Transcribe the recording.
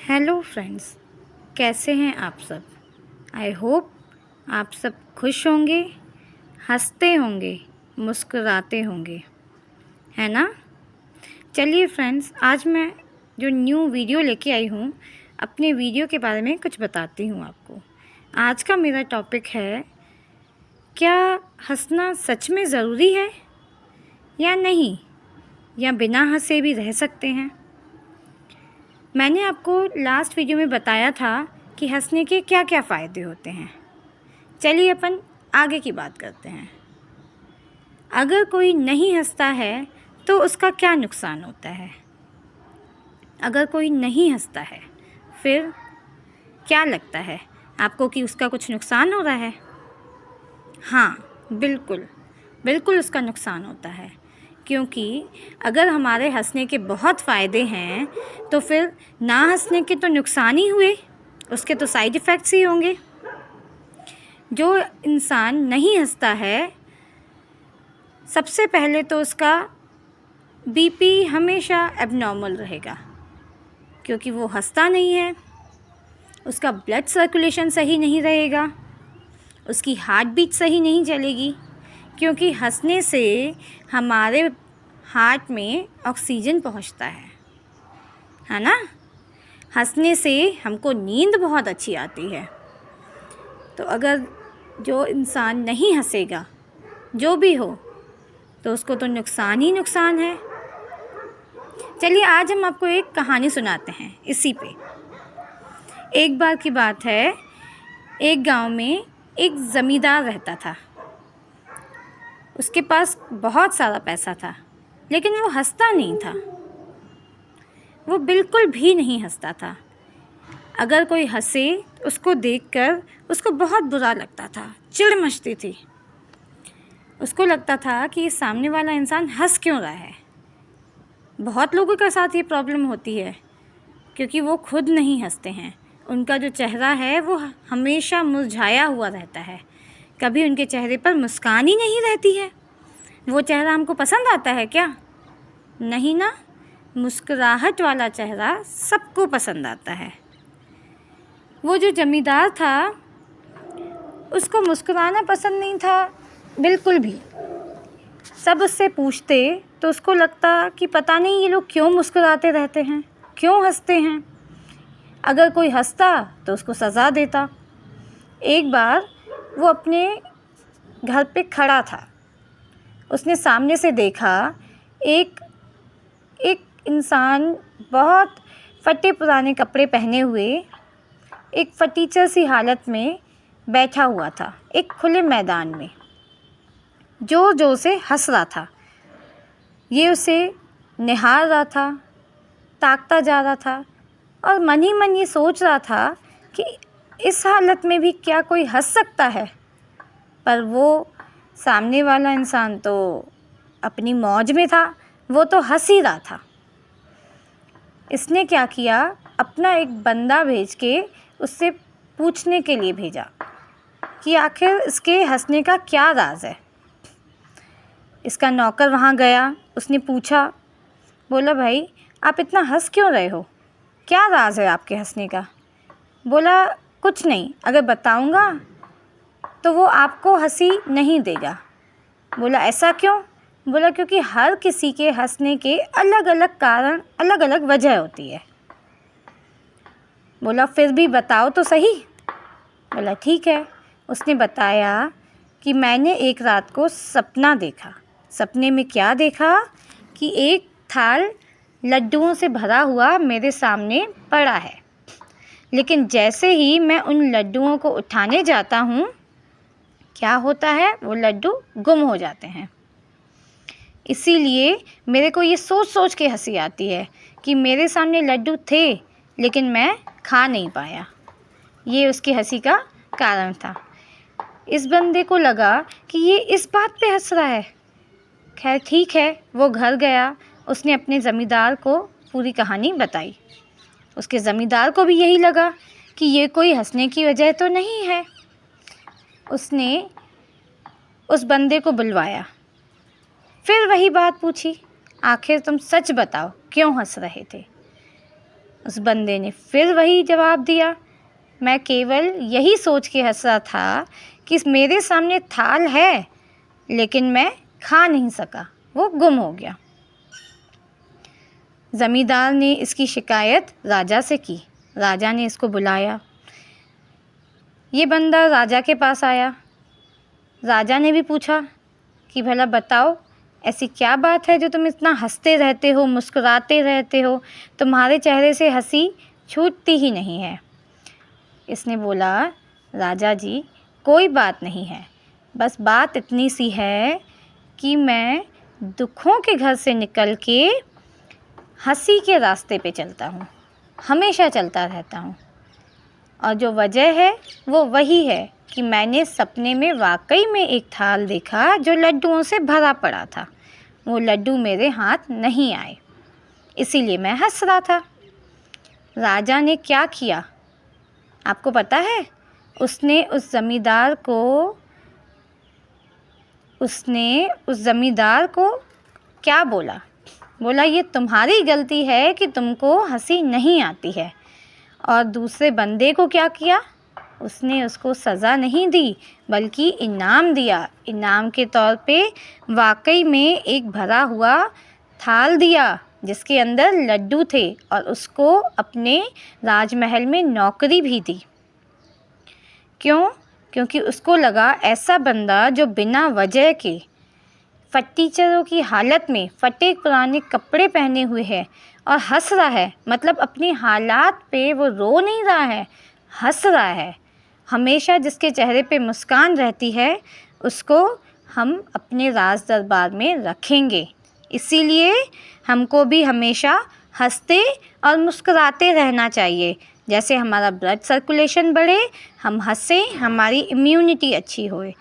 Hello friends, कैसे हैं आप सब। आई होप आप सब खुश होंगे, हंसते होंगे, मुस्कुराते होंगे, है ना। चलिए फ्रेंड्स, आज मैं जो न्यू वीडियो लेके आई हूँ, अपने वीडियो के बारे में कुछ बताती हूँ आपको। आज का मेरा टॉपिक है, क्या हंसना सच में ज़रूरी है या नहीं, या बिना हंसे भी रह सकते हैं। मैंने आपको लास्ट वीडियो में बताया था कि हंसने के क्या क्या फ़ायदे होते हैं। चलिए अपन आगे की बात करते हैं। अगर कोई नहीं हंसता है तो उसका क्या नुकसान होता है। अगर कोई नहीं हंसता है फिर क्या लगता है आपको कि उसका कुछ नुकसान हो रहा है। हाँ, बिल्कुल बिल्कुल उसका नुकसान होता है, क्योंकि अगर हमारे हंसने के बहुत फ़ायदे हैं तो फिर ना हंसने के तो नुकसान ही हुए, उसके तो साइड इफ़ेक्ट्स ही होंगे। जो इंसान नहीं हंसता है, सबसे पहले तो उसका बीपी हमेशा एबनॉर्मल रहेगा, क्योंकि वो हंसता नहीं है। उसका ब्लड सर्कुलेशन सही नहीं रहेगा, उसकी हार्ट बीट सही नहीं चलेगी, क्योंकि हंसने से हमारे हार्ट में ऑक्सीजन पहुंचता है ना। हंसने से हमको नींद बहुत अच्छी आती है। तो अगर जो इंसान नहीं हंसेगा, जो भी हो, तो उसको तो नुकसान ही नुकसान है। चलिए आज हम आपको एक कहानी सुनाते हैं इसी पे। एक बार की बात है, एक गांव में एक ज़मींदार रहता था। उसके पास बहुत सारा पैसा था, लेकिन वो हंसता नहीं था। वो बिल्कुल भी नहीं हंसता था। अगर कोई हंसे उसको देखकर उसको बहुत बुरा लगता था, चिढ़ मचती थी। उसको लगता था कि सामने वाला इंसान हंस क्यों रहा है। बहुत लोगों के साथ ये प्रॉब्लम होती है, क्योंकि वो खुद नहीं हंसते हैं। उनका जो चेहरा है वो हमेशा मुरझाया हुआ रहता है, कभी उनके चेहरे पर मुस्कान ही नहीं रहती है। वो चेहरा हमको पसंद आता है क्या? नहीं ना। मुस्कुराहट वाला चेहरा सबको पसंद आता है। वो जो जमींदार था, उसको मुस्कुराना पसंद नहीं था बिल्कुल भी। सब उससे पूछते तो उसको लगता कि पता नहीं ये लोग क्यों मुस्कुराते रहते हैं, क्यों हंसते हैं। अगर कोई हंसता तो उसको सज़ा देता। एक बार वो अपने घर पे खड़ा था, उसने सामने से देखा एक इंसान बहुत फटे पुराने कपड़े पहने हुए एक फटीचर सी हालत में बैठा हुआ था, एक खुले मैदान में, जोर जोर से हंस रहा था। ये उसे निहार रहा था, ताकता जा रहा था और मन ही मन ये सोच रहा था कि इस हालत में भी क्या कोई हंस सकता है। पर वो सामने वाला इंसान तो अपनी मौज में था, वो तो हंस ही रहा था। इसने क्या किया, अपना एक बंदा भेज के उससे पूछने के लिए भेजा कि आखिर इसके हंसने का क्या राज है। इसका नौकर वहाँ गया, उसने पूछा, बोला भाई आप इतना हंस क्यों रहे हो, क्या राज है आपके हंसने का। बोला कुछ नहीं, अगर बताऊँगा तो वो आपको हंसी नहीं देगा। बोला ऐसा क्यों? बोला क्योंकि हर किसी के हंसने के अलग अलग कारण, अलग अलग वजह होती है। बोला फिर भी बताओ तो सही। बोला ठीक है। उसने बताया कि मैंने एक रात को सपना देखा। सपने में क्या देखा कि एक थाल लड्डुओं से भरा हुआ मेरे सामने पड़ा है, लेकिन जैसे ही मैं उन लड्डुओं को उठाने जाता हूँ, क्या होता है, वो लड्डू गुम हो जाते हैं। इसीलिए मेरे को ये सोच सोच के हंसी आती है कि मेरे सामने लड्डू थे लेकिन मैं खा नहीं पाया। ये उसकी हंसी का कारण था। इस बंदे को लगा कि ये इस बात पे हंस रहा है। खैर ठीक है, वो घर गया, उसने अपने ज़मींदार को पूरी कहानी बताई। उसके ज़मींदार को भी यही लगा कि ये कोई हंसने की वजह तो नहीं है। उसने उस बंदे को बुलवाया, फिर वही बात पूछी, आखिर तुम सच बताओ क्यों हंस रहे थे। उस बंदे ने फिर वही जवाब दिया, मैं केवल यही सोच के हंस रहा था कि मेरे सामने थाल है लेकिन मैं खा नहीं सका, वो गुम हो गया। ज़मींदार ने इसकी शिकायत राजा से की। राजा ने इसको बुलाया। ये बंदा राजा के पास आया। राजा ने भी पूछा कि भला बताओ, ऐसी क्या बात है जो तुम इतना हंसते रहते हो, मुस्कुराते रहते हो, तुम्हारे चेहरे से हंसी छूटती ही नहीं है। इसने बोला, राजा जी कोई बात नहीं है, बस बात इतनी सी है कि मैं दुखों के घर से निकल के हंसी के रास्ते पे चलता हूँ, हमेशा चलता रहता हूँ। और जो वजह है वो वही है कि मैंने सपने में वाकई में एक थाल देखा जो लड्डुओं से भरा पड़ा था। वो लड्डू मेरे हाथ नहीं आए, इसीलिए मैं हंस रहा था। राजा ने क्या किया आपको पता है? उसने उस ज़मींदार को क्या बोला? बोला, ये तुम्हारी गलती है कि तुमको हंसी नहीं आती है। और दूसरे बंदे को क्या किया? उसने उसको सज़ा नहीं दी बल्कि इनाम दिया। इनाम के तौर पे वाकई में एक भरा हुआ थाल दिया जिसके अंदर लड्डू थे, और उसको अपने राजमहल में नौकरी भी दी। क्यों? क्योंकि उसको लगा ऐसा बंदा जो बिना वजह के फटीचरों की हालत में फटे पुराने कपड़े पहने हुए है और हंस रहा है, मतलब अपनी हालात पे वो रो नहीं रहा है, हंस रहा है। हमेशा जिसके चेहरे पे मुस्कान रहती है उसको हम अपने राज दरबार में रखेंगे। इसीलिए हमको भी हमेशा हंसते और मुस्कुराते रहना चाहिए। जैसे हमारा ब्लड सर्कुलेशन बढ़े, हम हंसें, हमारी इम्यूनिटी अच्छी होए।